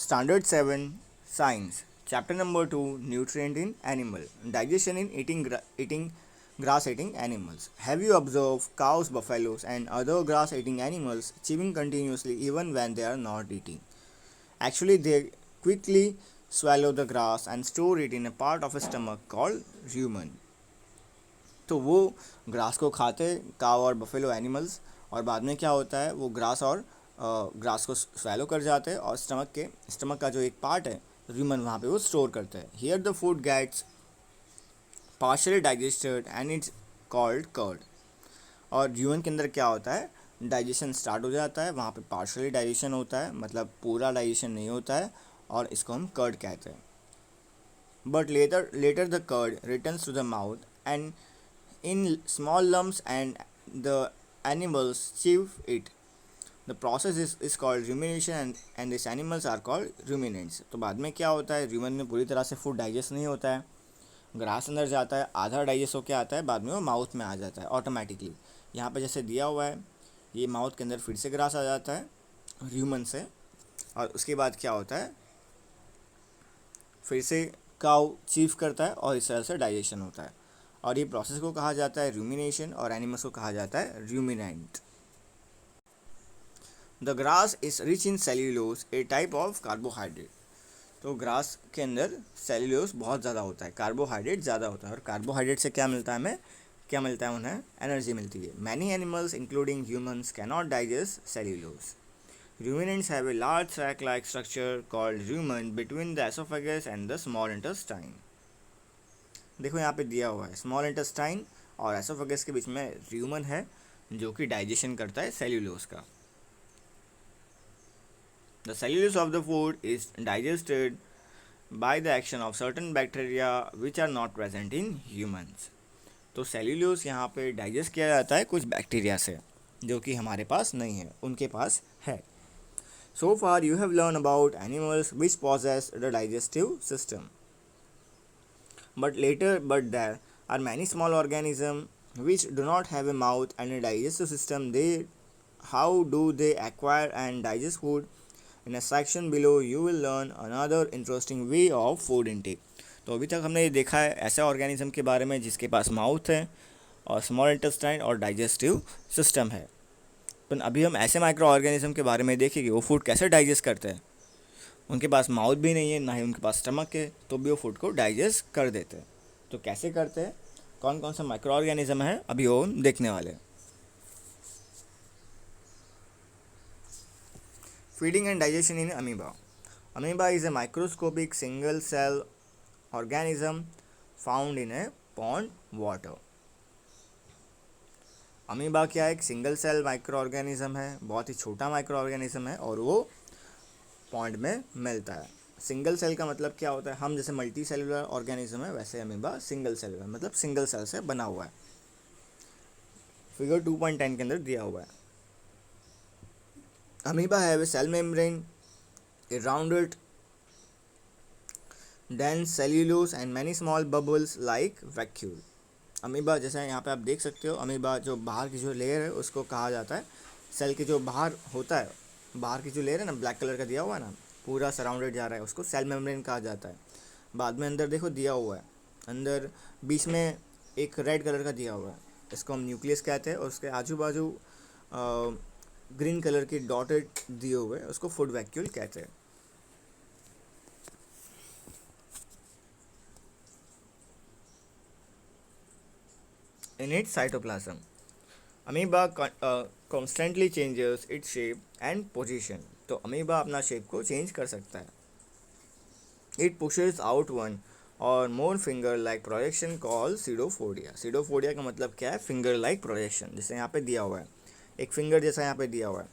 Standard 7 Science. Chapter number 2 Nutrient in Animal. Digestion in eating grass eating animals. Have you observed cows, buffaloes, and other grass eating animals chewing continuously even when they are not eating? Actually, they quickly swallow the grass and store it in a part of a stomach called rumen. तो वो grass को खाते काव और buffalo animals, और बाद में क्या होता है वो ग्रास को स्वैलो कर जाते हैं और स्टमक का जो एक पार्ट है र्यूमन वहाँ पे वो स्टोर करते हैं. Here the food gets partially digested and it's called curd. और र्यूमन के अंदर क्या होता है, डाइजेशन स्टार्ट हो जाता है, वहाँ पे पार्शली डाइजेशन होता है, मतलब पूरा डाइजेशन नहीं होता है, और इसको हम कर्ड कहते हैं. But later the curd returns to the mouth and in small lumps and the animals chew it. The process is called rumination and these animals are called ruminants. तो बाद में क्या होता है, र्यूमन में पूरी तरह से फूड डाइजेस्ट नहीं होता है, ग्रास अंदर जाता है, आधा डाइजेस्ट होकर आता है, बाद में वो माउथ में आ जाता है ऑटोमेटिकली. यहाँ पे जैसे दिया हुआ है ये माउथ के अंदर फिर से ग्रास आ जाता है र्यूमन से, और उसके बाद क्या होता है फिर से काउ चीव करता है और इस तरह से डाइजेशन होता है. और ये प्रोसेस को कहा जाता है रूमिनेशन और एनिमल्स को कहा जाता है ruminant. The grass is rich in cellulose, A type of carbohydrate. तो ग्रास के अंदर सेल्यूलोज बहुत ज़्यादा होता है, कार्बोहाइड्रेट ज़्यादा होता है, और कार्बोहाइड्रेट से क्या मिलता है उन्हें एनर्जी मिलती है. Many animals including humans can not digest cellulose. Ruminants have a large sac-like structure called rumen between the esophagus and the small intestine. देखो यहाँ पे दिया हुआ है स्मॉल इंटेस्टाइन और एसोफेगस के बीच में र्यूमन है जो कि डाइजेशन करता है सेल्यूलोज का. The cellulose of the food is digested by the action of certain bacteria which are not present in humans. तो सेल्यूलोज यहाँ पे डाइजेस्ट किया जाता है कुछ बैक्टीरिया से जो कि हमारे पास नहीं है, उनके पास है. So far you have learned about animals which possess the digestive system. But there are many small organisms which do not have a mouth and a digestive system. How do they acquire and digest food? In a section below you will learn another interesting way of food intake. तो अभी तक हमने ये देखा है ऐसे organism के बारे में जिसके पास माउथ है और स्मॉल इंटेस्टाइन और डाइजेस्टिव सिस्टम है. पर अभी हम ऐसे माइक्रो ऑर्गेनिज्म के बारे में देखेंगे वो फूड कैसे डाइजेस्ट करते हैं. उनके पास माउथ भी नहीं है, ना ही उनके पास स्टमक है, तो भी वो फूड को डाइजेस्ट कर देते हैं. तो कैसे करते हैं, कौन कौन सा माइक्रो ऑर्गेनिज्म है अभी वो देखने वाले. Feeding and digestion in amoeba. Amoeba is a microscopic single cell organism found in a pond water. Amoeba क्या है, एक सिंगल सेल माइक्रो ऑर्गेनिज्म है, बहुत ही छोटा माइक्रो ऑर्गेनिज्म है और वो पॉन्ड में मिलता है. सिंगल सेल का मतलब क्या होता है, हम जैसे मल्टी सेलुलर ऑर्गेनिज्म है वैसे अमीबा सिंगल सेलुलर मतलब सिंगल सेल से बना हुआ है. फिगर 2.10 के अंदर दिया हुआ है. Amoeba have a cell membrane, a rounded dense cellulose and many small bubbles like vacuole. Amoeba जैसा यहाँ पे आप देख सकते हो, अमीबा जो बाहर की जो लेयर है उसको कहा जाता है सेल के जो बाहर होता है, बाहर की जो लेयर है ना ब्लैक कलर का दिया हुआ है ना पूरा सराउंडेड जा रहा है उसको सेल मेम्ब्रेन कहा जाता है. बाद में अंदर देखो दिया हुआ है, अंदर बीच में एक रेड कलर का दिया हुआ है, इसको हम न्यूक्लियस कहते हैं, और उसके आजू बाजू ग्रीन कलर की डॉटेड दिए हुए उसको फूड वैक्यूल कहते हैं. In its cytoplasm, amoeba constantly changes its shape and position. तो अमीबा अपना शेप को चेंज कर सकता है. It pushes out one or more finger-like projection called pseudopodia. Pseudopodia का मतलब क्या है, finger-like projection. जैसे यहाँ पे दिया हुआ है एक फिंगर जैसा यहाँ पे दिया हुआ है,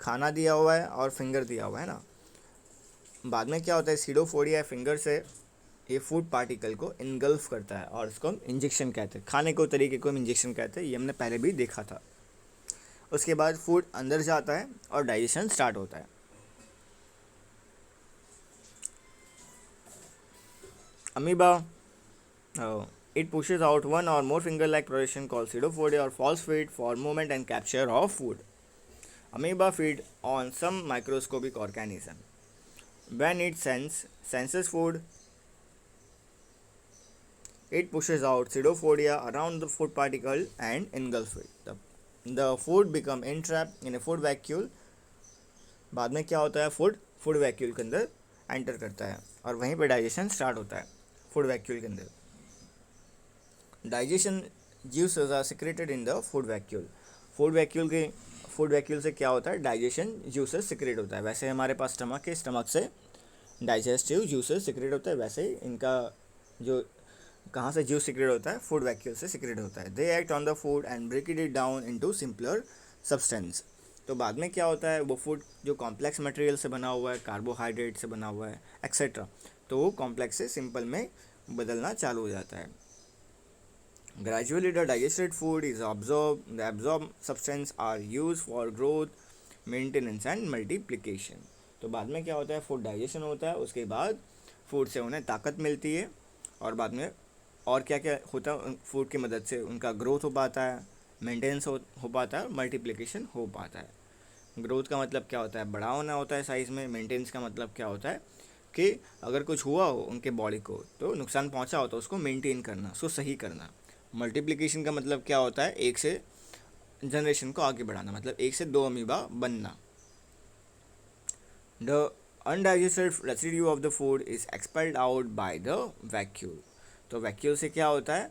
खाना दिया हुआ है और फिंगर दिया हुआ है ना. बाद में क्या होता है, pseudopodia फिंगर से ये फूड पार्टिकल को इनगल्फ करता है और उसको हम इंजेक्शन कहते हैं. खाने को तरीके को हम इंजेक्शन कहते हैं, ये हमने पहले भी देखा था. उसके बाद फूड अंदर जाता है और डाइजेशन स्टार्ट होता है. Amoeba it pushes out one और more finger like projection called pseudopodia और falls feed for movement and capture of food. Amoeba feed on some microscopic organism. When it senses food, it pushes out pseudopodia around the food particle and engulfs it. The food become entrapped in a food vacuole. बाद में क्या होता है, food vacuole के अंदर enter करता है और वहीं पे डाइजेशन स्टार्ट होता है फूड वैक्यूल के अंदर. Digestion juices are secreted in the food vacuole से क्या होता है, डाइजेशन जूसेस सिक्रेट होता है. वैसे हमारे पास स्टमक से डाइजेस्टिव जूसेस सिक्रेट होता है, वैसे इनका जो कहाँ से जूस सिक्रेट होता है, फूड वैक्यूल से सिक्रेट होता है. They act on the food and break it down into simpler substance. तो बाद में क्या होता है, वो फूड जो कॉम्प्लेक्स मटेरियल से बना हुआ है, कार्बोहाइड्रेट से बना हुआ है एक्सेट्रा, तो वो कॉम्प्लेक्स से सिंपल में बदलना चालू हो जाता है. Gradually, the digested food is absorbed. The absorbed substance are used for growth, maintenance and multiplication. तो बाद में क्या होता है, फूड डाइजेशन होता है, उसके बाद फूड से उन्हें ताकत मिलती है और बाद में और क्या क्या होता है, फूड की मदद से उनका ग्रोथ हो पाता है, मेंटेनेंस हो पाता है, मल्टीप्लिकेशन हो पाता है. ग्रोथ का मतलब क्या होता है, बड़ा होना होता है साइज़ में. मेंटेनेंस का मतलब क्या होता है कि अगर कुछ हुआ हो उनके बॉडी को, तो नुकसान पहुंचा हो तो उसको मेंटेन करना, उसको सही करना. मल्टीप्लिकेशन का मतलब क्या होता है, एक से जनरेशन को आगे बढ़ाना, मतलब एक से 2 अमीबा बनना. The undigested residue of the food is expelled out by the vacuole. तो वैक्यूल से क्या होता है,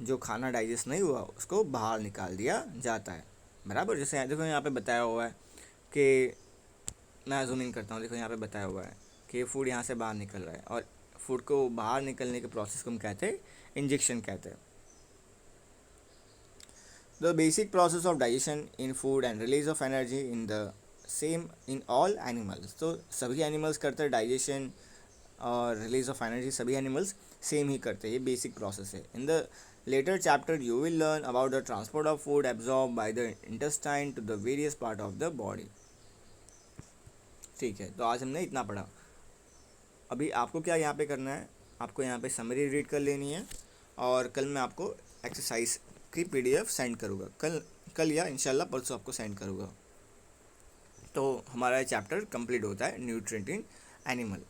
जो खाना डाइजेस्ट नहीं हुआ उसको बाहर निकाल दिया जाता है. बराबर. जैसे देखो यहाँ पे बताया हुआ है कि, मैं जूम इन करता हूँ, देखो यहाँ पे बताया हुआ है कि फूड यहाँ से बाहर निकल रहा है और फूड को बाहर निकलने के प्रोसेस को हम कहते हैं इंजेक्शन कहते हैं. The basic process of digestion in food and release of energy in the same in all animals. तो सभी एनिमल्स करते हैं डाइजेशन और रिलीज ऑफ एनर्जी, सभी एनिमल्स सेम ही करते हैं, ये बेसिक प्रोसेस है. In the later chapter you will learn about the transport of food absorb by the intestine to the various part of the body. ठीक है, तो आज हमने इतना पढ़ा. अभी आपको क्या यहाँ पे करना है, आपको यहाँ पे समरी रीड कर लेनी है और कल मैं आपको एक्सरसाइज की PDF सेंड करूँगा, कल या इंशाल्लाह परसों आपको सेंड करूँगा. तो हमारा चैप्टर कंप्लीट होता है न्यूट्रिएंट इन एनिमल.